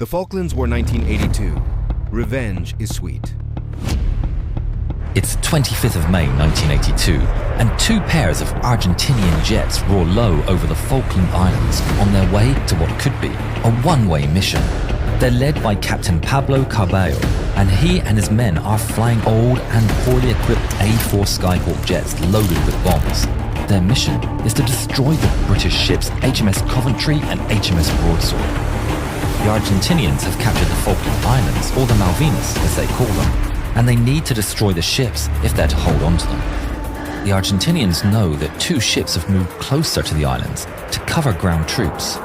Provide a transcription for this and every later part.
The Falklands War 1982. Revenge is sweet. It's 25th of May 1982, and two pairs of Argentinian jets roar low over the Falkland Islands on their way to what could be a one-way mission. They're led by Captain Pablo Carballo, and he and his men are flying old and poorly equipped A4 Skyhawk jets loaded with bombs. Their mission is to destroy the British ships HMS Coventry and HMS Broadsword. The Argentinians have captured the Falkland Islands, or the Malvinas as they call them, and they need to destroy the ships if they're to hold on to them. The Argentinians know that two ships have moved closer to the islands to cover ground troops,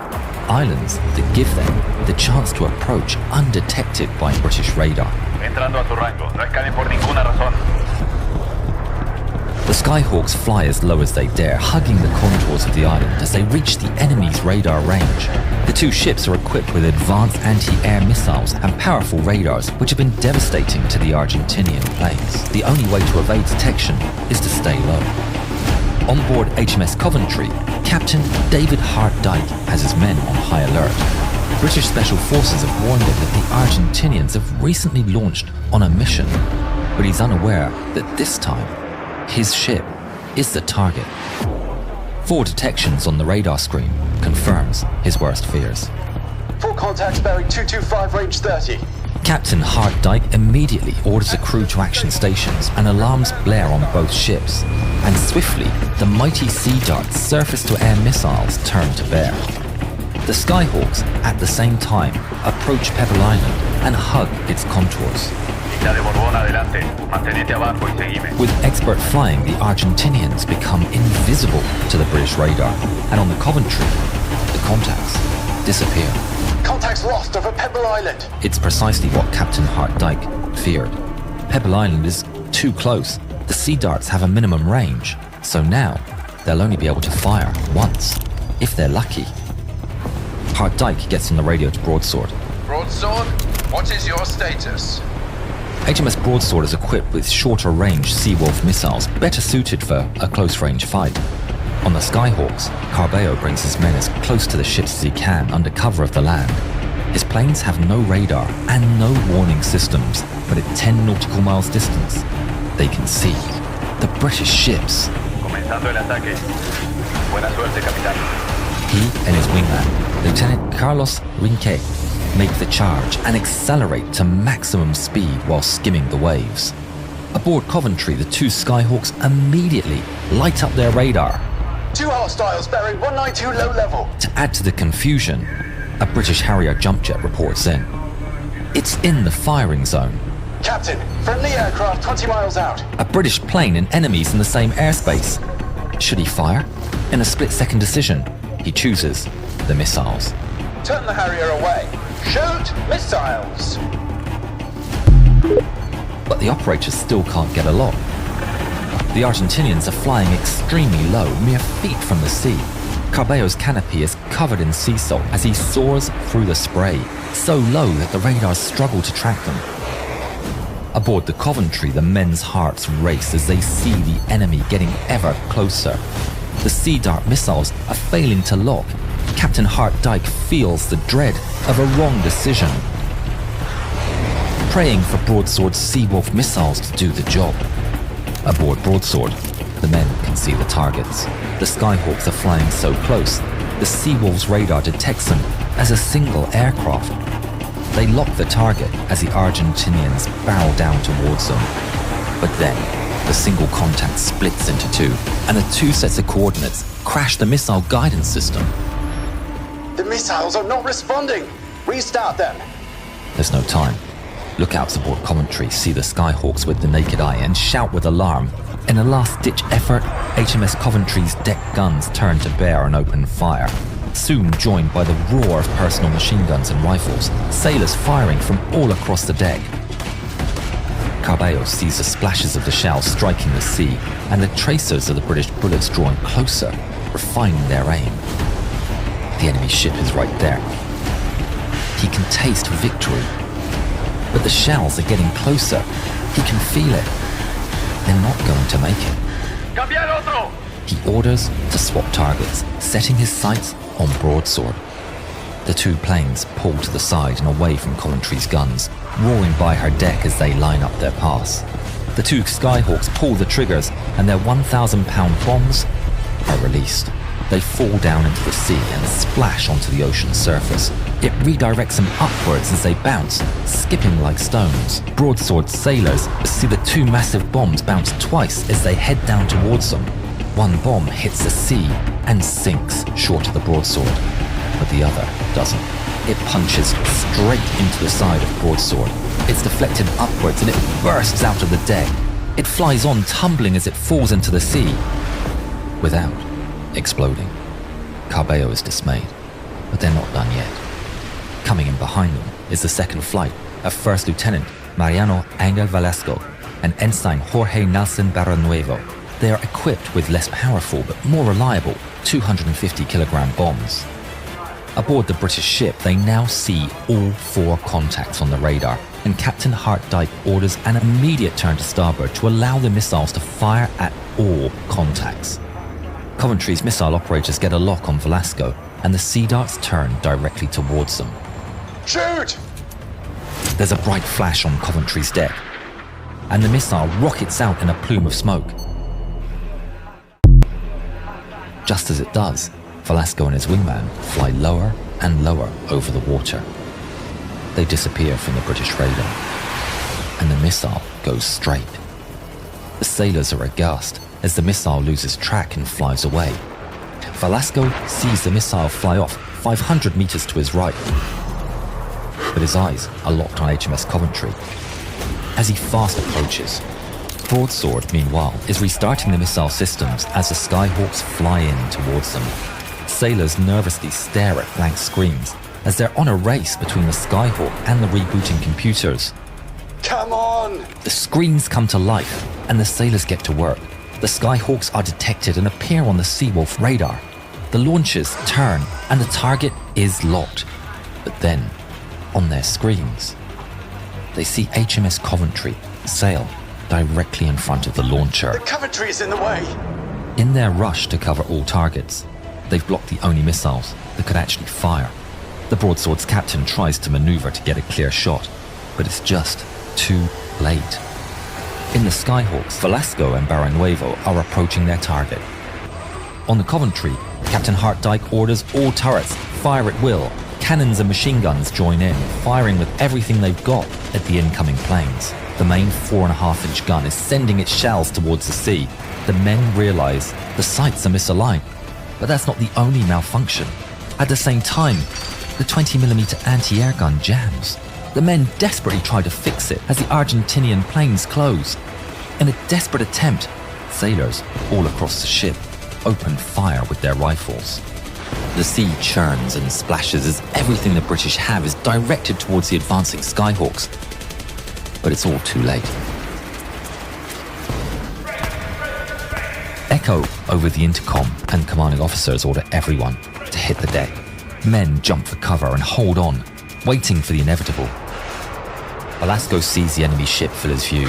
islands that give them the chance to approach undetected by British radar. Entrando a tu rango, no escalen por ninguna razón. The Skyhawks fly as low as they dare, hugging the contours of the island as they reach the enemy's radar range. The two ships are equipped with advanced anti-air missiles and powerful radars, which have been devastating to the Argentinian planes. The only way to evade detection is to stay low. On board HMS Coventry, Captain David Hart Dyke has his men on high alert. British Special Forces have warned him that the Argentinians have recently launched on a mission, but he's unaware that this time, his ship is the target. 4 detections on the radar screen confirms his worst fears. Full contacts bearing 225, range 30. Captain Hart Dyke immediately orders a crew to action stations and alarms blare on both ships. And swiftly, the mighty Sea Dart's surface-to-air missiles turn to bear. The Skyhawks, at the same time, approach Pebble Island and hug its contours. With expert flying, the Argentinians become invisible to the British radar, and on the Coventry, the contacts disappear. Contacts lost over Pebble Island. It's precisely what Captain Hart Dyke feared. Pebble Island is too close. The Sea Darts have a minimum range, so now they'll only be able to fire once, if they're lucky. Hart Dyke gets on the radio to Broadsword. Broadsword, what is your status? HMS Broadsword is equipped with shorter-range Seawolf missiles, better suited for a close-range fight. On the Skyhawks, Carballo brings his men as close to the ships as he can under cover of the land. His planes have no radar and no warning systems, but at 10 nautical miles distance, they can see the British ships. Comenzando el ataque. Buena suerte, capitán. He and his wingman, Lieutenant Carlos Rinque, make the charge and accelerate to maximum speed while skimming the waves. Aboard Coventry, the two Skyhawks immediately light up their radar. 2 hostiles bearing 192 low level. To add to the confusion, a British Harrier jump jet reports in. It's in the firing zone. Captain, friendly aircraft 20 miles out. A British plane and enemies in the same airspace. Should he fire? In a split-second decision, he chooses the missiles. Turn the Harrier away. Shoot missiles. But the operators still can't get a lock. The Argentinians are flying extremely low, mere feet from the sea. Carballo's canopy is covered in sea salt as he soars through the spray, so low that the radars struggle to track them. Aboard the Coventry, the men's hearts race as they see the enemy getting ever closer. The Sea Dart missiles are failing to lock. Captain Hart Dyke feels the dread of a wrong decision, praying for Broadsword's Seawolf missiles to do the job. Aboard Broadsword, the men can see the targets. The Skyhawks are flying so close, the Seawolf's radar detects them as a single aircraft. They lock the target as the Argentinians barrel down towards them. But then, the single contact splits into two, and the two sets of coordinates crash the missile guidance system. The missiles are not responding. Restart them. There's no time. Lookouts aboard Coventry see the Skyhawks with the naked eye and shout with alarm. In a last-ditch effort, HMS Coventry's deck guns turn to bear and open fire, soon joined by the roar of personal machine guns and rifles, sailors firing from all across the deck. Carballo sees the splashes of the shells striking the sea and the tracers of the British bullets drawing closer, refining their aim. The enemy ship is right there. He can taste victory. But the shells are getting closer. He can feel it. They're not going to make it. ¡Cambiar otro! He orders to swap targets, setting his sights on Broadsword. The two planes pull to the side and away from Coventry's guns, roaring by her deck as they line up their pass. The two Skyhawks pull the triggers and their 1,000-pound bombs are released. They fall down into the sea and splash onto the ocean's surface. It redirects them upwards as they bounce, skipping like stones. Broadsword sailors see the two massive bombs bounce twice as they head down towards them. One bomb hits the sea and sinks short of the broadsword, but the other doesn't. It punches straight into the side of Broadsword. It's deflected upwards and it bursts out of the deck. It flies on, tumbling as it falls into the sea, without exploding. Cabello is dismayed, but they're not done yet. Coming in behind them is the second flight of First Lieutenant Mariano Angel Velasco and Ensign Jorge Nelson Barranuevo. They are equipped with less powerful but more reliable 250-kilogram bombs. Aboard the British ship, they now see all four contacts on the radar, and Captain Hartdyke orders an immediate turn to starboard to allow the missiles to fire at all contacts. Coventry's missile operators get a lock on Velasco, and the Sea Darts turn directly towards them. Shoot! There's a bright flash on Coventry's deck, and the missile rockets out in a plume of smoke. Just as it does, Velasco and his wingman fly lower and lower over the water. They disappear from the British radar, and the missile goes straight. The sailors are aghast as the missile loses track and flies away. Velasco sees the missile fly off 500 meters to his right, but his eyes are locked on HMS Coventry. As he fast approaches, Broadsword, meanwhile, is restarting the missile systems as the Skyhawks fly in towards them. Sailors nervously stare at blank screens as they're on a race between the Skyhawk and the rebooting computers. Come on! The screens come to life and the sailors get to work. The Skyhawks are detected and appear on the Seawolf radar. The launches turn and the target is locked. But then, on their screens, they see HMS Coventry sail directly in front of the launcher. The Coventry is in the way! In their rush to cover all targets, they've blocked the only missiles that could actually fire. The Broadsword's captain tries to maneuver to get a clear shot, but it's just too late. In the Skyhawks, Velasco and Barranuevo are approaching their target. On the Coventry, Captain Hartdyke orders all turrets fire at will. Cannons and machine guns join in, firing with everything they've got at the incoming planes. The main 4.5-inch gun is sending its shells towards the sea. The men realize the sights are misaligned, but that's not the only malfunction. At the same time, the 20mm anti-air gun jams. The men desperately try to fix it as the Argentinian planes close. In a desperate attempt, sailors all across the ship open fire with their rifles. The sea churns and splashes as everything the British have is directed towards the advancing Skyhawks. But it's all too late. Echo over the intercom, and commanding officers order everyone to hit the deck. Men jump for cover and hold on, waiting for the inevitable. Velasco sees the enemy ship fill his view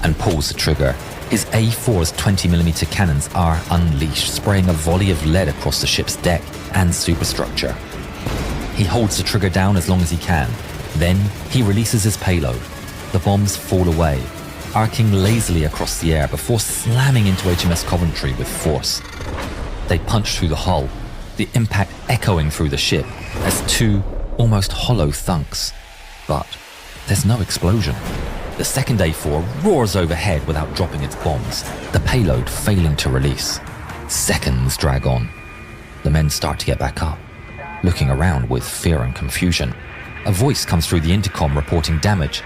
and pulls the trigger. His A4's 20mm cannons are unleashed, spraying a volley of lead across the ship's deck and superstructure. He holds the trigger down as long as he can. Then he releases his payload. The bombs fall away, arcing lazily across the air before slamming into HMS Coventry with force. They punch through the hull, the impact echoing through the ship as two almost hollow thunks. But there's no explosion. The second A4 roars overhead without dropping its bombs, the payload failing to release. Seconds drag on. The men start to get back up, looking around with fear and confusion. A voice comes through the intercom reporting damage.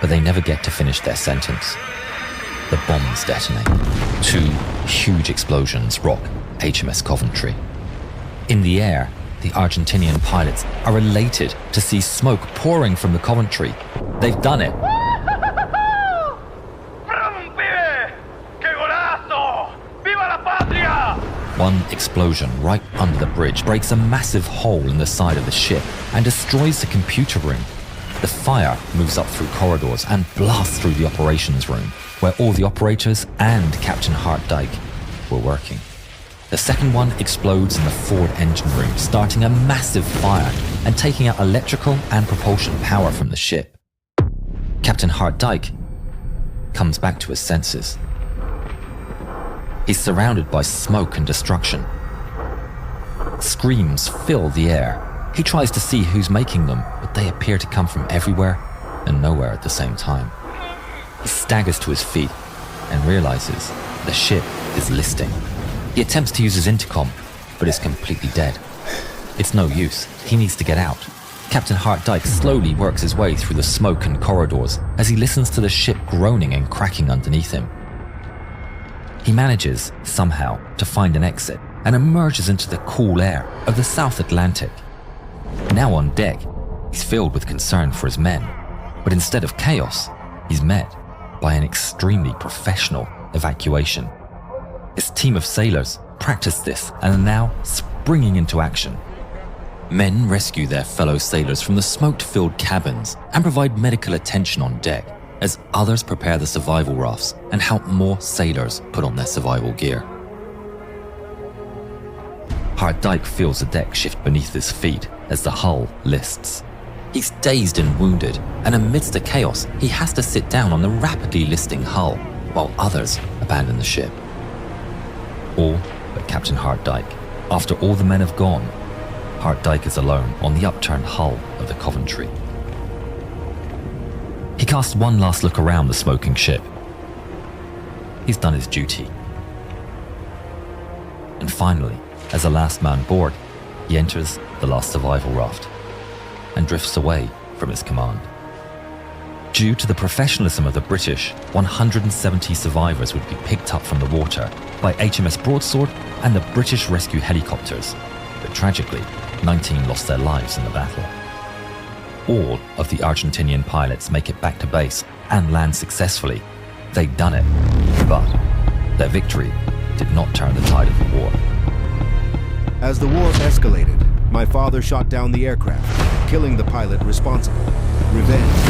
But they never get to finish their sentence. The bombs detonate. Two huge explosions rock HMS Coventry. In the air, the Argentinian pilots are elated to see smoke pouring from the Coventry. They've done it. One explosion right under the bridge breaks a massive hole in the side of the ship and destroys the computer room. The fire moves up through corridors and blasts through the operations room, where all the operators and Captain Hartdyke were working. The second one explodes in the forward engine room, starting a massive fire and taking out electrical and propulsion power from the ship. Captain Hart Dyke comes back to his senses. He's surrounded by smoke and destruction. Screams fill the air. He tries to see who's making them, but they appear to come from everywhere and nowhere at the same time. He staggers to his feet and realizes the ship is listing. He attempts to use his intercom, but is completely dead. It's no use. He needs to get out. Captain Hart Dyke slowly works his way through the smoke and corridors as he listens to the ship groaning and cracking underneath him. He manages, somehow, to find an exit and emerges into the cool air of the South Atlantic. Now on deck, he's filled with concern for his men, but instead of chaos, he's met by an extremely professional evacuation. His team of sailors practice this and are now springing into action. Men rescue their fellow sailors from the smoke-filled cabins and provide medical attention on deck as others prepare the survival rafts and help more sailors put on their survival gear. Hart Dyke feels the deck shift beneath his feet as the hull lists. He's dazed and wounded, and amidst the chaos, he has to sit down on the rapidly listing hull while others abandon the ship. All but Captain Hart Dyke. After all the men have gone, Hart Dyke is alone on the upturned hull of the Coventry. He casts one last look around the smoking ship. He's done his duty. And finally, as a last man aboard, he enters the last survival raft and drifts away from his command. Due to the professionalism of the British, 170 survivors would be picked up from the water by HMS Broadsword and the British rescue helicopters, but tragically, 19 lost their lives in the battle. All of the Argentinian pilots make it back to base and land successfully. They'd done it, but their victory did not turn the tide of the war. As the war escalated, my father shot down the aircraft, killing the pilot responsible. Revenge